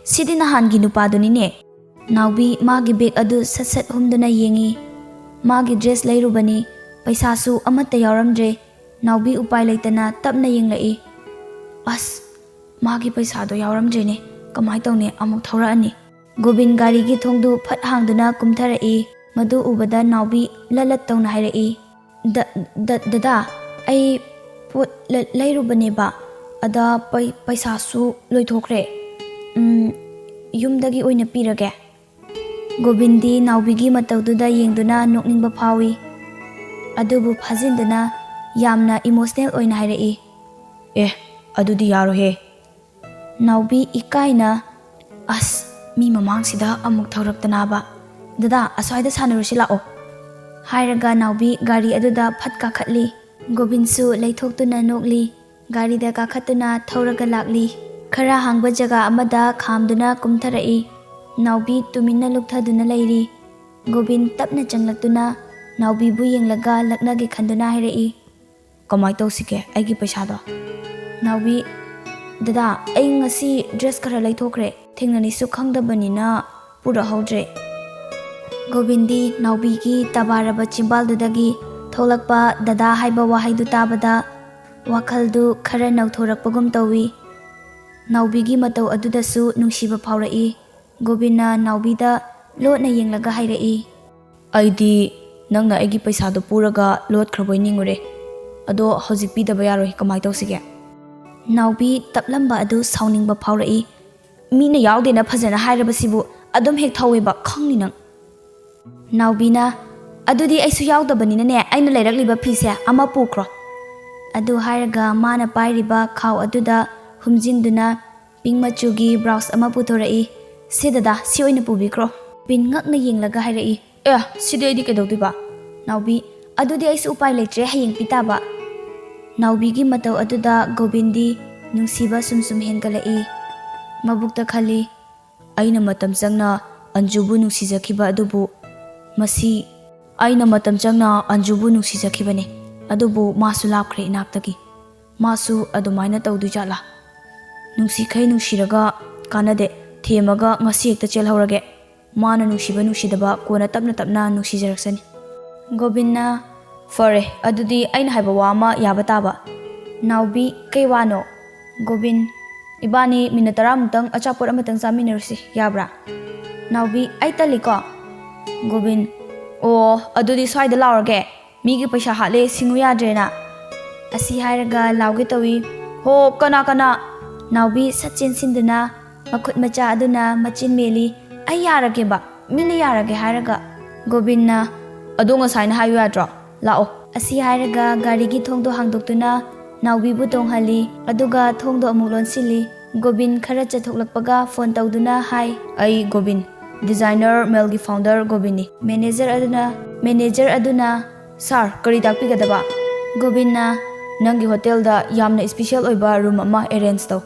Sidi nahangi nupadunine. Naubi magi bag adu sat humduna yengi. Magi dress lairubani. Paisasu amata yauramdre. Naubi upai laitana tapna yenglai. As magi paisado yauramdre ne. Kamai tawne amuk thaurani. Gobin gari gi thongdu phat hangduna kumtharai. Madu ubada naubi lalat tawna hairai. Dada ai pot lairubani ba. Ada paisasu loithokre. Yumdagi oina pirage. Gobindi naubigi matawduda yengduna nokningba phawi. Adubu phajinduna yamna emotional oina hairai. Adudi yarohe. Naubi ikaina as mi mamangsida amuk thaurakdana ba. Dada aswaida sanarusi lao. Hairaga naubi gari aduda phat kakhatli. Gobinsu leithoktuna nokli. Gari da kakhatuna thauraga lakli. Khara hangba jaga amada khamduna kumtharai. Naubi tumina lukthaduna lairi. Gobin tapna changlaktuna naubi bu yenglaga laknagi khanduna hairai. Kamai tawsike aigi paisado. Naubi dada ai ngasi dress khara laithokre. Thengnani su khangdabanina pura haudre. Gobindi naubi gi tabaraba chimbaldudagi tholakpa dada haiba wahaidu tabada wakhaldu khara nauthorakpagum tawi. Naubigi matau adudasu nungsiba phaurai. Gobina naubida lotna yenglaga hairai. Aidi nangna aigi paisado puraga lot khraboi ningure. Ado hojik pidaba yaroi kamai tawsige. Naubi taplamba adu sauningba phaurai. Mina yaudena phajana hairabasibu adum hek thaweba khangni nang. Naubina adudi aisu yaudabanina ne aina lairakliba phise ama pukro. Adu hairaga mana pairiba khaw aduda humjinduna pink machugi blouse ama putorai. Sidada si oina pubikro. Pin ngakna yenglaga hairai. Sidi aidi kedaudiba. Naubi adudi aisu upai leitre hayeng pitaba. Naubigi matau aduda Gobindi nungsiba sumsum hengalai. Mabukta khali aina matam changna anjubu nungsijakhiba adubu masi aina matam changna anjubu nungsijakhibane adubu masu lapkhre inaktagi. Masu adumaina tawdu jala. Nungsikhai nungsiraga kanade themaga ngasi ekta chelhaurage. Mana nungsiba nungsidaba kona tapna nungsijaraksani. Gobinna fare adudi aina haiba wama yabataba. Naubi kei wano. Gobin ibani minatara mutang achapot amatang saminarusi yabra. Naubi ai taliko. Gobin adudi swaida laurage. Migi paisa hale singu yadrena. Asi hairaga lauge tawi. Ho kana. Naubi sachin sinduna makut macha aduna machin meli ai yarage ba mina yarage hairaga. Gobinna adonga saina hayu yadro lao. Asi hairaga gari gi thongdo hangdoktuna naubi bu tonghali aduga thongdo amuk lonsili. Gobin khara chathoklakpaga phone tawduna hai ai Gobin designer melgi founder Gobini manager aduna sir kari takpigadaba. Gobinna nangi hotel da yamna special oiba room ama arrange taw.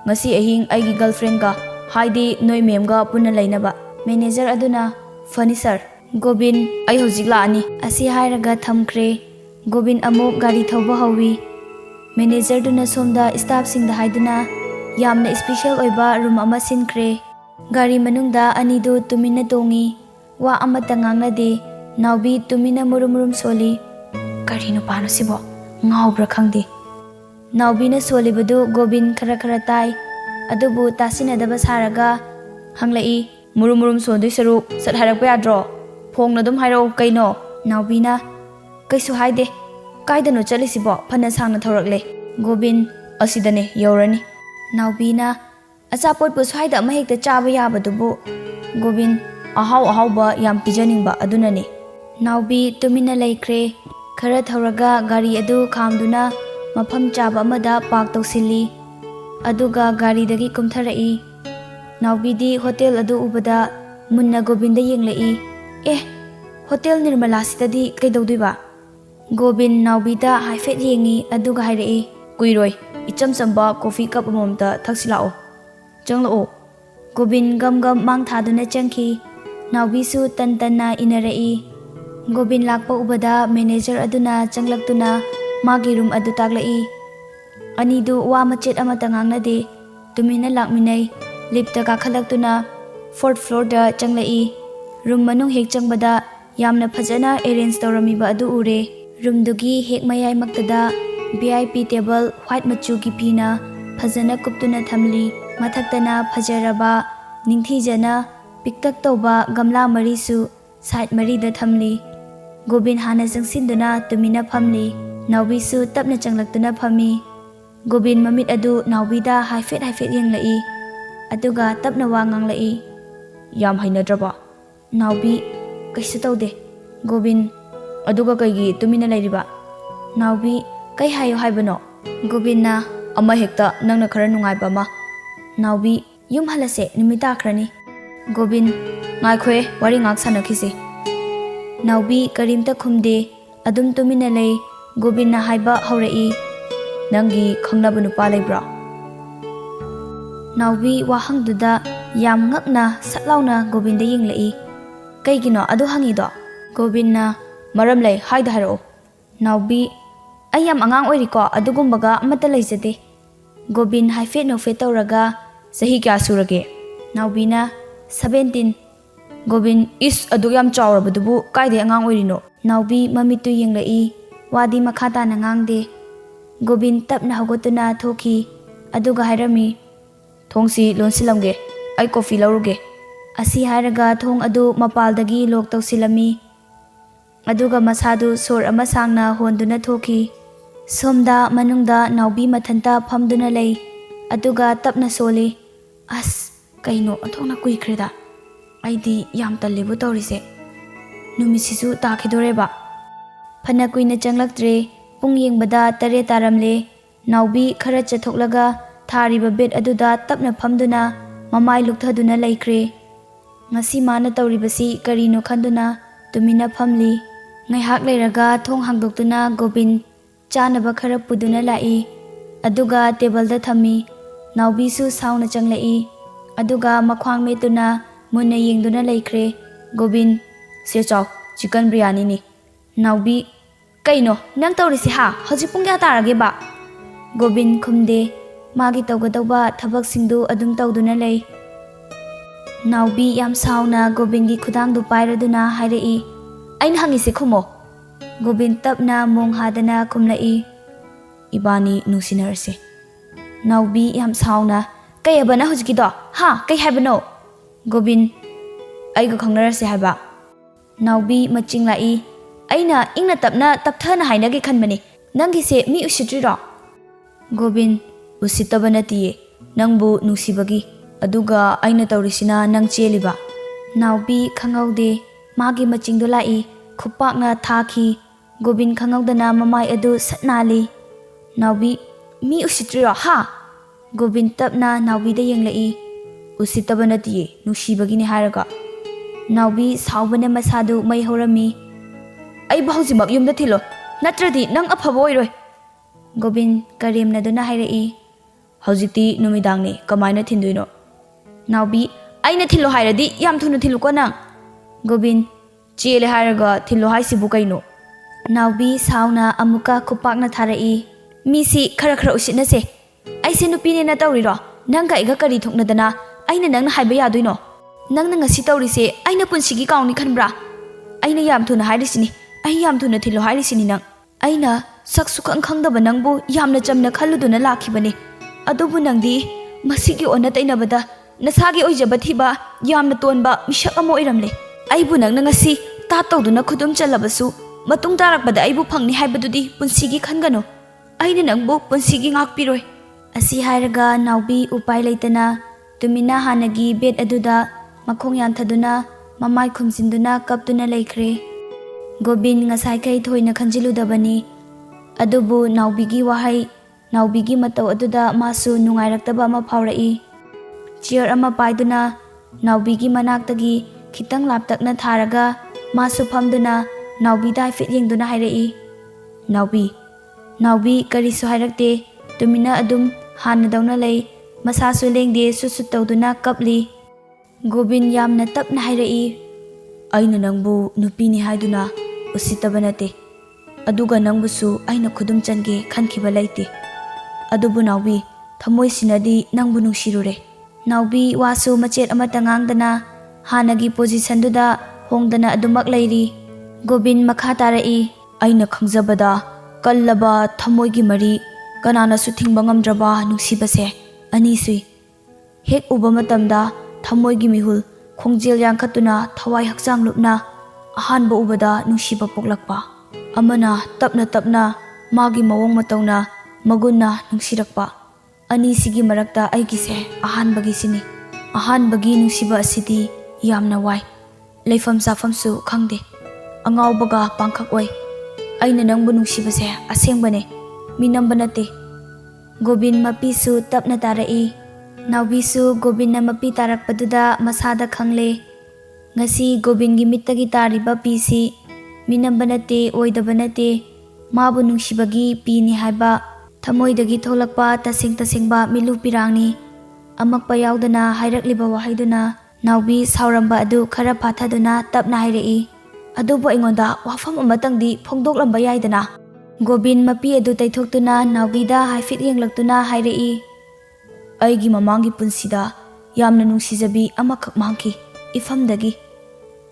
Ngasi ahing aigi girlfriend ga haidi noi mem ga punna lainaba. Manager aduna funny sir. Gobin ai hojik laani. Asi hairaga thamkre. Gobin amuk gari thawba hawi. Manager duna somda staff singda haiduna yamna special oiba room ama sinkre. Gari manungda anidu tumina tongi. Wa amata ngangnade. Naubi tumina murum soli. Gari nupano sibo ngaubra khangdi. Naubina solibadu Gobin khara tai. Adubu tasinadaba saraga hanglai murum sondui saru sat harakpa yadro. Phongna dum hairo kaino. Naubina kaisu haide. Kaidano chalisibo phana sangna thorakle. Gobin asidane yaurani. Naubina achapot pu swaida ama hekta chaba yabadubu. Gobin ahau ba yam pijaningba adunani. Naubi tumina laikre. Khara thauraga gari adu khamduna mafam chaba amada park tawsili. Aduga gari dagi kumtharai. Naubidi hotel adu ubada munna Gobinda yenglai. Hotel Nirmala sidadi kaidaudiba. Gobin naubida haifet yengi aduga hairai. Kuiroi icham samba coffee cup amomta thaksilao. Changlao. Gobin gam mang thaduna changki. Naubisu tanna inarai. Gobin lakpa ubada manager aduna changlaktuna magi room adu taglai. Anidu wa machet amata ngangnade tumina lakminai ꯂꯤꯞꯇ ꯀꯥꯈꯠꯂꯛꯇꯨꯅ 4th ꯐ꯭ꯂꯣꯔꯗ ꯆꯪꯂꯛꯏ꯫ Room ꯃꯅꯨꯡ ꯍꯦꯛ ꯆꯪꯕꯗ ꯌꯥꯝꯅ ꯐꯖꯅ arrange ꯇꯧꯔꯝꯃꯤꯕ ꯑꯗꯨ ꯎꯔꯦ꯫ ꯔꯨꯝꯗꯨꯒꯤ ꯍꯦꯛ ꯃꯌꯥꯏꯃꯛꯇꯗ VIP table white ꯃꯆꯨꯒꯤ ꯐꯤꯅ ꯐꯖꯅ ꯀꯨꯞꯇꯨꯅ ꯊꯝꯂꯤ꯫ ꯃꯊꯛꯇꯅ ꯐꯖꯔꯕ ꯅꯤꯡꯊꯤꯖꯅ ꯄꯤꯛꯇꯛ ꯇꯧꯕ ꯒꯝꯂꯥ ꯃꯔꯤꯁꯨ ꯁꯥꯏꯠ ꯃꯔꯤꯗ ꯊꯝꯂꯤ꯫ ꯒꯣꯕꯤꯟ ꯍꯥꯟꯅ ꯆꯪꯁꯤꯟꯗꯨꯅ ꯇꯨꯃꯤꯟꯅ ꯐꯝꯂꯤ꯫ ꯅꯥꯎꯕꯤꯁꯨ ꯇꯞꯅ ꯆꯪꯂꯛꯇꯨꯅ ꯐꯝꯃꯤ꯫ ꯒꯣꯕꯤꯟ ꯃꯃꯤꯠ ꯑꯗꯨ ꯅꯥꯎꯕꯤꯗ ꯍꯥꯏꯐꯦꯠ ꯌꯦꯡꯂꯛꯏ꯫ ꯑꯗꯨꯒ ꯇꯞꯅ ꯋꯥ ꯉꯥꯡꯂꯛꯏ꯫ ꯌꯥꯝ ꯍꯩꯅꯗ꯭ꯔꯕ? ꯅꯥꯎꯕꯤ: ꯀꯩꯁꯨ ꯇꯧꯗꯦ꯫ ꯒꯣꯕꯤꯟ: ꯑꯗꯨꯒ ꯀꯩꯒꯤ ꯇꯨꯃꯤꯟꯅ ꯂꯩꯔꯤꯕ? ꯅꯥꯎꯕꯤ: ꯀꯩ ꯍꯥꯏꯌꯣ ꯍꯥꯏꯕꯅꯣ? ꯒꯣꯕꯤꯟꯅ: ꯑꯃ ꯍꯦꯛꯇ, ꯅꯪꯅ ꯈꯔ ꯅꯨꯡꯉꯥꯏꯕ ꯑꯃ꯫ ꯅꯥꯎꯕꯤ: ꯌꯨꯝ ꯍꯜꯂꯁꯦ, ꯅꯨꯃꯤꯠ ꯇꯥꯈ꯭ꯔꯅꯤ꯫ ꯒꯣꯕꯤꯟ: ꯉꯥꯏꯈꯣꯍꯦ, ꯋꯥꯔꯤ ꯉꯥꯛ ꯁꯥꯟꯅꯈꯤꯁꯤ꯫ ꯅꯥꯎꯕꯤ ꯀꯔꯤꯝꯇ ꯈꯨꯝꯗꯦ, ꯑꯗꯨꯝ ꯇꯨꯃꯤꯟꯅ ꯂꯩ꯫ ꯒꯣꯕꯤꯟꯅ ꯍꯥꯏꯕ ꯍꯧꯔꯛꯏ꯫ ꯅꯪꯒꯤ ꯈꯪꯅꯕ ꯅꯨꯄꯥ ꯂꯩꯕ꯭ꯔꯥ? ꯅꯥꯎꯕꯤ ꯋꯥꯍꯪꯗꯨꯗ ꯌꯥꯝ ꯉꯛꯅ ꯁꯠ ꯂꯥꯎꯅ ꯒꯣꯕꯤꯟꯗ ꯌꯦꯡꯂꯛꯏ꯫ ꯀꯩꯒꯤꯅꯣ ꯑꯗꯨ ꯍꯪꯉꯤꯗꯣ? ꯒꯣꯕꯤꯟꯅ: ꯃꯔꯝ ꯂꯩ, ꯍꯥꯏꯔꯛꯑꯣ꯫ ꯅꯥꯎꯕꯤ: ꯑꯩ ꯌꯥꯝ ꯑꯉꯥꯡ ꯑꯣꯏꯔꯤꯀꯣ, ꯑꯗꯨꯒꯨꯝꯕꯒ ꯑꯃꯠꯇ ꯂꯩꯖꯗꯦ꯫ ꯒꯣꯕꯤꯟ ꯍꯥꯏꯐꯦꯠ ꯅꯣꯛꯐꯦꯠ ꯇꯧꯔꯒ: ꯆꯍꯤ ꯀꯌꯥ ꯁꯨꯔꯒꯦ? ꯅꯥꯎꯕꯤꯅ: 17꯫ ꯒꯣꯕꯤꯟ: ꯏꯁ, ꯑꯗꯨꯛ ꯌꯥꯝ ꯆꯥꯎꯔꯕꯗꯨꯕꯨ ꯀꯥꯏꯗꯩ ꯑꯉꯥꯡ ꯑꯣꯏꯔꯤꯅꯣ? ꯅꯥꯎꯕꯤ ꯃꯃꯤꯠꯇꯨ ꯌꯦꯡꯂꯛꯏ, ꯋꯥꯗꯤ ꯃꯈꯥ ꯇꯥꯅ ꯉꯥꯡꯗꯦ꯫ ꯒꯣꯕꯤꯟ ꯇꯞꯅ ꯍꯧꯒꯠꯇꯨꯅ ꯊꯣꯛꯈꯤ꯫ ꯑꯗꯨꯒ ꯍꯥꯏꯔꯝꯃꯤ: ꯊꯣꯡꯁꯤ ꯂꯣꯟꯁꯤꯜꯂꯝꯒꯦ, ꯑꯩ ꯀꯣꯐꯤ ꯂꯧꯔꯨꯒꯦ꯫ ꯑꯁꯤ ꯍꯥꯏꯔꯒ ꯊꯣꯡ ꯑꯗꯨ ꯃꯄꯥꯜꯗꯒꯤ ꯂꯣꯛ ꯇꯧꯁꯤꯜꯂꯝꯃꯤ꯫ ꯑꯗꯨꯒ ꯃꯁꯥꯗꯨ ꯁꯣꯔ ꯑꯃ ꯁꯥꯡꯅ ꯍꯣꯟꯗꯨꯅ ꯊꯣꯛꯈꯤ꯫ ꯁꯣꯝꯗ ꯃꯅꯨꯡꯗ ꯅꯥꯎꯕꯤ ꯃꯊꯟꯇ ꯐꯝꯗꯨꯅ ꯂꯩ꯫ ꯑꯗꯨꯒ ꯇꯞꯅ ꯁꯣꯜꯂꯤ꯫ ꯑꯁ, ꯀꯩꯅꯣ ꯑꯣꯟꯊꯣꯛꯅ ꯀꯨꯏꯈ꯭ꯔꯦꯗ꯫ ꯑꯩꯗꯤ ꯌꯥꯝ ꯇꯜꯂꯦꯕꯨ ꯇꯧꯔꯤꯁꯦ꯫ ꯅꯨꯃꯤꯠꯁꯤꯁꯨ ꯇꯥꯈꯤꯗꯣꯔꯦꯕ꯫ ꯐꯅ ꯀꯨꯏꯅ ꯆꯪꯂꯛꯇ꯭ꯔꯦ꯫ ꯄꯨꯡ ꯌꯦꯡꯕꯗ 7 ꯇꯥꯔꯝꯂꯦ꯫ ꯅꯥꯎꯕꯤ ꯈꯔ ꯆꯠꯊꯣꯛꯂꯒ ꯊꯥꯔꯤꯕ ꯕꯦꯠ ꯑꯗꯨꯗ ꯇꯞꯅ ꯐꯝꯗꯨꯅ ꯃꯃꯥꯏ ꯂꯨꯛꯊꯗꯨꯅ ꯂꯩꯈ꯭ꯔꯦ꯫ ꯉꯁꯤ ꯃꯥꯅ ꯇꯧꯔꯤꯕꯁꯤ ꯀꯔꯤꯅꯣ ꯈꯟꯗꯨꯅ ꯇꯨꯃꯤꯟꯅ ꯐꯝꯂꯤ꯫ ꯉꯥꯏꯍꯥꯛ ꯂꯩꯔꯒ ꯊꯣꯡ ꯍꯥꯡꯗꯣꯛꯇꯨꯅ ꯒꯣꯕꯤꯟ ꯆꯥꯅꯕ ꯈꯔ ꯄꯨꯗꯨꯅ ꯂꯥꯛꯏ꯫ ꯑꯗꯨꯒ ꯇꯦꯕꯜꯗ ꯊꯝꯃꯤ꯫ ꯅꯥꯎꯕꯤꯁꯨ ꯁꯥꯎꯅ ꯆꯪꯂꯛꯏ꯫ ꯑꯗꯨꯒ ꯃꯈ꯭ꯋꯥꯡ ꯃꯦꯠꯇꯨꯅ ꯃꯨꯟꯅ ꯌꯦꯡꯗꯨꯅ ꯂꯩꯈ꯭ꯔꯦ꯫ ꯒꯣꯕꯤꯟ: ꯁꯦ ꯆꯥꯎ, ꯆꯤꯀꯟ ꯕꯤꯔꯌꯥꯅꯤꯅꯤ꯫ ꯅꯥꯎꯕꯤ: ꯀꯩꯅꯣ ꯅꯪ ꯇꯧꯔꯤꯁꯤ ꯍꯥ? ꯍꯧꯖꯤꯛ ꯄꯨꯡ ꯀꯌꯥ ꯇꯥꯔꯒꯦꯕ? ꯒꯣꯕꯤꯟ ꯈꯨꯝꯗꯦ꯫ ꯃꯥꯒꯤ ꯇꯧꯒꯗꯧꯕ ꯊꯕꯛꯁꯤꯡꯗꯨ ꯑꯗꯨꯝ ꯇꯧꯗꯨꯅ ꯂꯩ꯫ ꯅꯥꯎꯕꯤ ꯌꯥꯝ ꯁꯥꯎꯅ ꯒꯣꯕꯤꯟꯒꯤ ꯈꯨꯗꯥꯡꯗꯨ ꯄꯥꯏꯔꯗꯨꯅ ꯍꯥꯏꯔꯛꯏ꯫ ꯑꯩꯅ ꯍꯪꯉꯤꯁꯤ ꯈꯨꯝꯃꯣ꯫ ꯒꯣꯕꯤꯟ ꯇꯞꯅ ꯃꯣꯡ ꯍꯥꯗꯅ ꯈꯨꯝꯂꯛꯏ꯫ ꯏꯕꯥꯅꯤ ꯅꯨꯡꯁꯤꯅꯔꯁꯦ꯫ ꯅꯥꯎꯕꯤ ꯌꯥꯝ ꯁꯥꯎꯅ: ꯀꯩ ꯍꯥꯏꯕ ꯅꯪ ꯍꯧꯖꯤꯛꯀꯤꯗꯣ? ꯍꯥ, ꯀꯩ ꯍꯥꯏꯕꯅꯣ? ꯒꯣꯕꯤꯟ: ꯑꯩꯒ ꯈꯪꯅꯔꯁꯦ ꯍꯥꯏꯕ꯫ ꯅꯥꯎꯕꯤ ꯃꯆꯤꯡ ꯂꯥꯛꯏ꯫ ꯑꯩꯅ ꯏꯪꯅ ꯇꯞꯅ ꯇꯞꯊꯅ ꯍꯥꯏꯅꯒꯦ ꯈꯟꯕꯅꯤ, ꯅꯪꯒꯤꯁꯦ ꯃꯤ ꯎꯁꯤꯠꯇ꯭ꯔꯤꯔꯣ? ꯒꯣꯕꯤꯟ: ꯎꯁꯤꯠꯇꯕ ꯅꯠꯇꯤꯌꯦ, ꯅꯪꯕꯨ ꯅꯨꯡꯁꯤꯕꯒꯤ꯫ ꯑꯗꯨꯒ ꯑꯩꯅ ꯇꯧꯔꯤꯁꯤꯅ ꯅꯪ ꯆꯦꯜꯂꯤꯕ꯫ ꯅꯥꯎꯕꯤ ꯈꯪꯍꯧꯗꯦ꯫ ꯃꯥꯒꯤ ꯃꯆꯤꯡꯗꯣ ꯂꯥꯛꯏ, ꯈꯨꯄꯥꯛꯅ ꯊꯥꯈꯤ꯫ ꯒꯣꯕꯤꯟ ꯈꯪꯍꯧꯗꯅ ꯃꯃꯥꯏ ꯑꯗꯨ ꯁꯠ ꯅꯥꯜꯂꯤ꯫ ꯅꯥꯎꯕꯤ: ꯃꯤ ꯎꯁꯤꯠꯇ꯭ꯔꯤꯔꯣ ꯍꯥ? ꯒꯣꯕꯤꯟ ꯇꯞꯅ ꯅꯥꯎꯕꯤꯗ ꯌꯦꯡꯂꯛꯏ꯫ ꯎꯁꯤꯠꯇꯕ ꯅꯠꯇꯤꯌꯦ, ꯅꯨꯡꯁꯤꯕꯒꯤꯅꯤ ꯍꯥꯏꯔꯒ꯫ ꯅꯥꯎꯕꯤ ꯁꯥꯎꯕꯅ ꯃꯁꯥꯗꯨ ꯃꯩ ꯍꯧꯔꯝꯃꯤ꯫ ꯑꯩꯕꯨ ꯍꯧꯖꯤꯛꯃꯛ ꯌꯨꯝꯗ ꯊꯤꯜꯂꯣ, ꯅꯠꯇ꯭ꯔꯗꯤ ꯅꯪ ꯑꯐꯕ ꯑꯣꯏꯔꯣꯏ꯫ ꯒꯣꯕꯤꯟ ꯀꯔꯦꯝꯅꯗꯨꯅ ꯍꯥꯏꯔꯛꯏ꯫ ꯍꯧꯖꯤꯛꯇꯤ ꯅꯨꯃꯤꯗꯥꯡꯅꯤ, ꯀꯃꯥꯏꯅ ꯊꯤꯟꯗꯣꯏꯅꯣ? ꯅꯥꯎꯕꯤ: ꯑꯩꯅ ꯊꯤꯜꯂꯣ ꯍꯥꯏꯔꯗꯤ ꯌꯥꯝ ꯊꯨꯅ ꯊꯤꯜꯂꯨꯀꯣ ꯅꯪ꯫ ꯒꯣꯕꯤꯟ: ꯆꯦꯜꯂꯦ ꯍꯥꯏꯔꯒ ꯊꯤꯜꯂꯣ ꯍꯥꯏꯁꯤꯕꯨ ꯀꯩꯅꯣ? ꯅꯥꯎꯕꯤ ꯁꯥꯎꯅ ꯑꯃꯨꯛꯀ ꯈꯨꯄꯥꯛꯅ ꯊꯥꯔꯛꯏ꯫ ꯃꯤꯁꯤ ꯈꯔ ꯎꯁꯤꯠꯅꯁꯦ꯫ ꯑꯩꯁꯦ ꯅꯨꯄꯤꯅꯦꯅ ꯇꯧꯔꯤꯔꯣ? ꯅꯪꯒ ꯑꯩꯒ ꯀꯔꯤ ꯊꯣꯛꯅꯗꯅ ꯑꯩꯅ ꯅꯪꯅ ꯍꯥꯏꯕ ꯌꯥꯗꯣꯏꯅꯣ? ꯅꯪꯅ ꯉꯁꯤ ꯇꯧꯔꯤꯁꯦ ꯑꯩꯅ ꯄꯨꯟꯁꯤꯒꯤ ꯀꯥꯎꯅꯤ ꯈꯟꯕ꯭ꯔꯥ? ꯑꯩꯅ ꯌꯥꯝ ꯊꯨꯅ ꯍꯥꯏꯔꯤꯁꯤꯅꯤ, ꯑꯩ ꯌꯥꯝ ꯊꯨꯅ ꯊꯤꯜꯂꯣ ꯍꯥꯏꯔꯤꯁꯤನಿ ꯅꯪ꯫ ꯑꯩꯅ ꯁꯛ ꯁꯨꯈꯪ ꯈꯪꯗꯕ ꯅꯪꯕꯨ ꯌꯥꯝꯅ ꯆꯝꯅ ꯈꯜꯂꯨꯗꯨꯅ ꯂꯥꯛꯈꯤꯕꯅꯤ꯫ ꯑꯗꯨꯕꯨ ꯅꯪꯗꯤ ꯃꯁꯤꯒꯤ ꯑꯣꯟꯅ ꯇꯩꯅꯕꯗ ꯅꯁꯥꯒꯤ ꯑꯣꯏꯖꯕ ꯊꯤꯕ ꯌꯥꯝꯅ ꯇꯣꯟꯕ ꯃꯤꯁꯛ ꯑꯃ ꯑꯣꯏꯔꯝꯂꯦ꯫ ꯑꯩꯕꯨ ꯅꯪꯅ ꯉꯁꯤ ꯇꯥꯠ ꯇꯧꯗꯨꯅ ꯈꯨꯗꯨꯝ ꯆꯜꯂꯕꯁꯨ ꯃꯇꯨꯡ ꯇꯥꯔꯛꯄꯗ ꯑꯩꯕꯨ ꯐꯪꯅꯤ ꯍꯥꯏꯕꯗꯨꯗꯤ ꯄꯨꯟꯁꯤꯒꯤ ꯈꯟꯒꯅꯨ꯫ ꯑꯩꯅ ꯅꯪꯕꯨ ꯄꯨꯟꯁꯤꯒꯤ ꯉꯥꯛꯄꯤꯔꯣꯏ꯫ ꯑꯁꯤ ꯍꯥꯏꯔꯒ ꯅꯥꯎꯕꯤ ꯎꯄꯥꯏ ꯂꯩꯇꯅ ꯇꯨꯃꯤꯟꯅ ꯍꯥꯟꯅꯒꯤ ꯕꯦꯠ ꯑꯗꯨꯗ ꯃꯈꯣꯡ ꯌꯥꯟꯊꯗꯨꯅ ꯃꯃꯥꯏ ꯈꯨꯝꯖꯤꯟꯗꯨꯅ ꯀꯞꯇꯨꯅ ꯂꯩꯈ꯭ꯔꯦ꯫ ꯒꯣꯕꯤꯟ ꯉꯁꯥꯏꯈꯩ ꯊꯣꯏꯅ ꯈꯟꯖꯤꯜꯂꯨꯗꯕꯅꯤ꯫ ꯑꯗꯨꯕꯨ ꯅꯥꯎꯕꯤꯒꯤ ꯋꯥꯍꯩ, ꯅꯥꯎꯕꯤꯒꯤ ꯃꯇꯧ ꯑꯗꯨꯗ ꯃꯥꯁꯨ ꯅꯨꯡꯉꯥꯏꯔꯛꯇꯕ ꯑꯃ ꯐꯥꯎꯔꯛꯏ꯫ ꯆꯤꯌꯔ ꯑꯃ ꯄꯥꯏꯗꯨꯅ ꯅꯥꯎꯕꯤꯒꯤ ꯃꯅꯥꯛꯇꯒꯤ ꯈꯤꯇꯪ ꯂꯥꯞꯇꯛꯅ ꯊꯥꯔꯒ ꯃꯥꯁꯨ ꯐꯝꯗꯨꯅ ꯅꯥꯎꯕꯤꯗ ꯍꯥꯏꯐꯦꯠ ꯌꯦꯡꯗꯨꯅ ꯍꯥꯏꯔꯛꯏ꯫ ꯅꯥꯎꯕꯤ꯫ ꯅꯥꯎꯕꯤ ꯀꯔꯤꯁꯨ ꯍꯥꯏꯔꯛꯇꯦ, ꯇꯨꯃꯤꯟꯅ ꯑꯗꯨꯝ ꯍꯥꯟꯅꯗꯧꯅ ꯂꯩ꯫ ꯃꯁꯥꯁꯨ ꯂꯦꯡꯗꯦ, ꯁꯨꯠ ꯇꯧꯗꯨꯅ ꯀꯞꯂꯤ꯫ ꯒꯣꯕꯤꯟ ꯌꯥꯝꯅ ꯇꯞꯅ ꯍꯥꯏꯔꯛꯏ꯫ ꯑꯩꯅ ꯅꯪꯕు ꯅꯨꯄꯤꯅꯤ ꯍꯥꯏꯗꯨꯅ ꯎꯁꯤꯠꯇꯕ ꯅꯠꯇꯦ, ꯑꯗꯨꯒ ꯅꯪꯕꯨꯁꯨ ꯑꯩꯅ ꯈꯨꯗꯨꯝ ꯆꯟꯒꯦ ꯈꯟꯈꯤꯕ ꯂꯩꯇꯦ꯫ ꯑꯗꯨꯕꯨ ꯅꯥꯎꯕꯤ, ꯊꯃꯣꯏꯁꯤꯅꯗꯤ ꯅꯪꯕꯨ ꯅꯨꯡꯁꯤꯔꯨꯔꯦ꯫ Naubi wasu macet amata ngangdana hanagi posisanduna hongdana adumak lairi. Gobin makha tarai. Aina khangzabada kallaba thamoigi mari kananasu thingba ngamdraba nungsibase ani sui. Hek uba matamda thamoigi mihul khongjel yankhatuna thawai hakchang lupna ahanba ubada nungsiba poklakpa. Amana tapna magi mawong matawna magunna nungsirakpa. Ani sigi marakta aigise ahanbagi sini. Ahanbagi nungsiba asidi yamna wai. Leifam safamsu khangde. Angawbaga pangkhak oi. Aina nangbu nungsibase asengbane minamba nate. Gobin mapisu tapna tarai. Naubisu Gobinna mapi tarakpaduda masada khangle. Ngasi Gobingi mittagi tariba pisi minamba nate oidaba nate mabu nungsibagi pini haiba thamoidagi tholakpa tasengba milu pirangni. Amakpa yaudana hairakliba wahaiduna Naubi sauramba adu khara phathaduna tapna hairai. Adubo aingonda wafam amatangdi phongdoklamba yaidana. Gobin mapi adu taithoktuna Naubida haifit yenglaktuna hairai. Aigi mamangi punsida yamna nungsijabi amakhak mangki ifamdagi.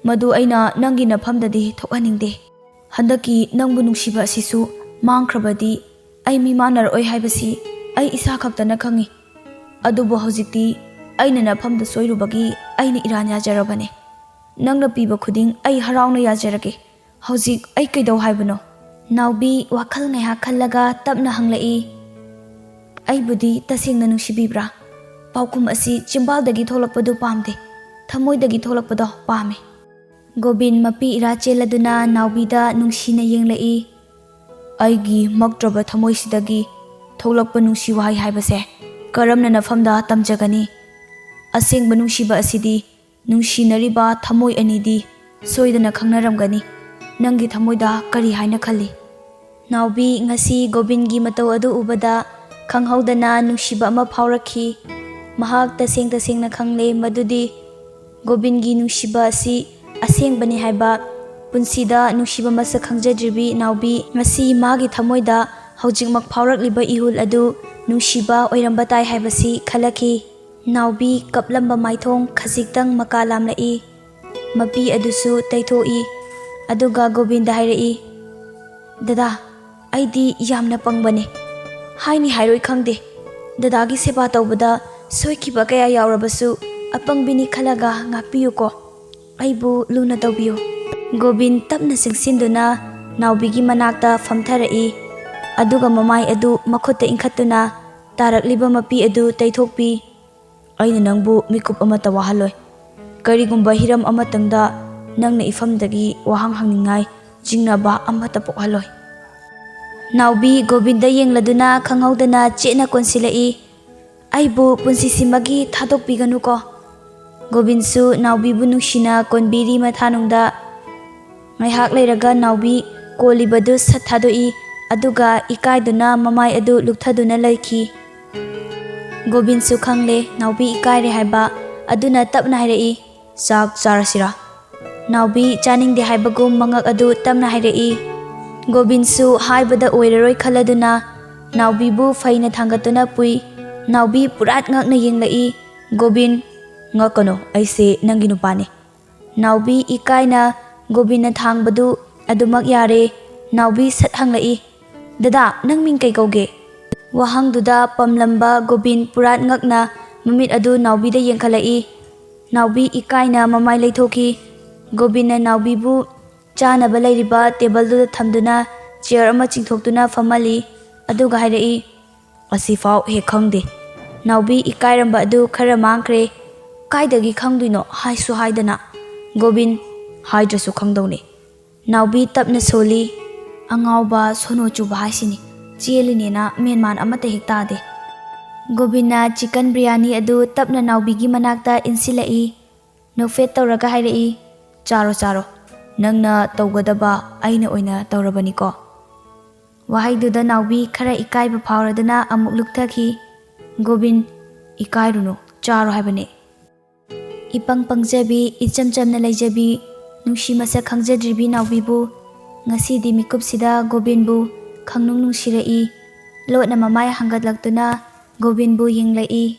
Madu aina nangi nafamdadi thokaningde. Handaki nangbu nungsiba asisu mangkrabadi ai mimanaroi haibasi ai isa khaktana khangi. Adubo hojikti aina nafamda soirubagi aina iran yajarabane. Nangna piba khuding ai harauna yajarage. Hojik ai kaidau haibano. Naubi wakhal ngaiha khallaga tapna hanglai. Ai budi tasengna nungsibibra. Paukum asi chimbaldagi tholakpadu pamde. Thamoidagi tholakpado pame. Gobin mapi ira cheladuna Naubida nungsina yenglai. Aigi magdraba thamoisidagi tholakpa nungsi wahai haibase karamna nafamda tamjagani. Asengba nungsiba asidi nungsinariba thamoi anidi soidana khangnaramgani. Nangi thamoida kari haina khalli. Naubi ngasi Gobingi matau adu ubada khanghaudana nungsiba ama phaurakhi. Mahak tasengna khangle madudi Gobingi nungsiba asi asengbani haiba punsida nungsiba masa khangjadribi Naubi ngasi magi thamoida hojikmak phaurakliba ihul adu nungsiba oiramba tai haibasi khalaki. Naubi kaplamba maithong khajiktang makalamlai. Mapi adusu taithoi aduga Gobinda hairai. Dada aidi yamna pangbane haini hairoi khangde. Dadagi seba tawbada soikiba kaya yaurabasu apangbini khalaga ngakpiyuko. Aibu luna tawbiyo. Gobin tapna singsinduna Naubigi manakta famtharai. Aduga mamai adu makhutta inkhatuna tarakliba mapi adu taithokpi. Aina nangbu mikup amata wahaloi. Karigumba hiram amatangda nangna ifamdagi wahang hangningai jingnaba amata pokhaloi. Naubi Gobinda yengladuna khanghaudana chena konsilai. Aibu punsisimagi thadokpiganuko. Gobinsu Naubibu nungsina konbiri mathanungda. Ngaihak leiraga Naubi kolibadu sathadoi aduga ikaiduna mamai adu lukthaduna laiki. Gobinsu khangle Naubi ikaire haiba aduna tapna hairai. Chak charasira. Naubi chaningde haibagum mangak adu tapna hairai. Gobinsu haibada oiraroi khaladuna Naubibu faina thangatuna pui. Naubi purat ngakna yenglai. Gobin ngakano aise nangi nupane. Naubi ikaina Gobinna thangbadu adumak yare. Naubi sat hanglai. Dada nang ming kai kauge. Wahangduda pamlamba Gobin purat ngakna mamit adu Naubida yengkhalai. Naubi ikaina mamai leithoki. Gobinna Naubibu chanaba leiriba tebelduda thamduna chair ama chingthoktuna famali aduga hairai. Asifau he khangde. Naubi ikairamba adu khara mangkre. Kaidagi khangduino haisu haidana. Gobin haidrasu khangdone. Naubi tapna soli. Angawba sono chuba haisini. Chielinena menman amata hektade. Gobinna chicken biryani adu tapna Naubigi manakta insilai. Nofet tawraga hairai. Charo. Nangna tawgadaba aina oina tawrabaniko. Wahaiduda Naubi khara ikaiba phauradana amuk lukthaki. Gobin ikairuno charo haibane. Ipang pangjabi ichamchamna laijabi nungsi masa khangjadribi Naubibu ngasidi mikupsida Gobinbu khangnung nungsirai. Lotna mamai hangatlaktuna Gobinbu yenglai.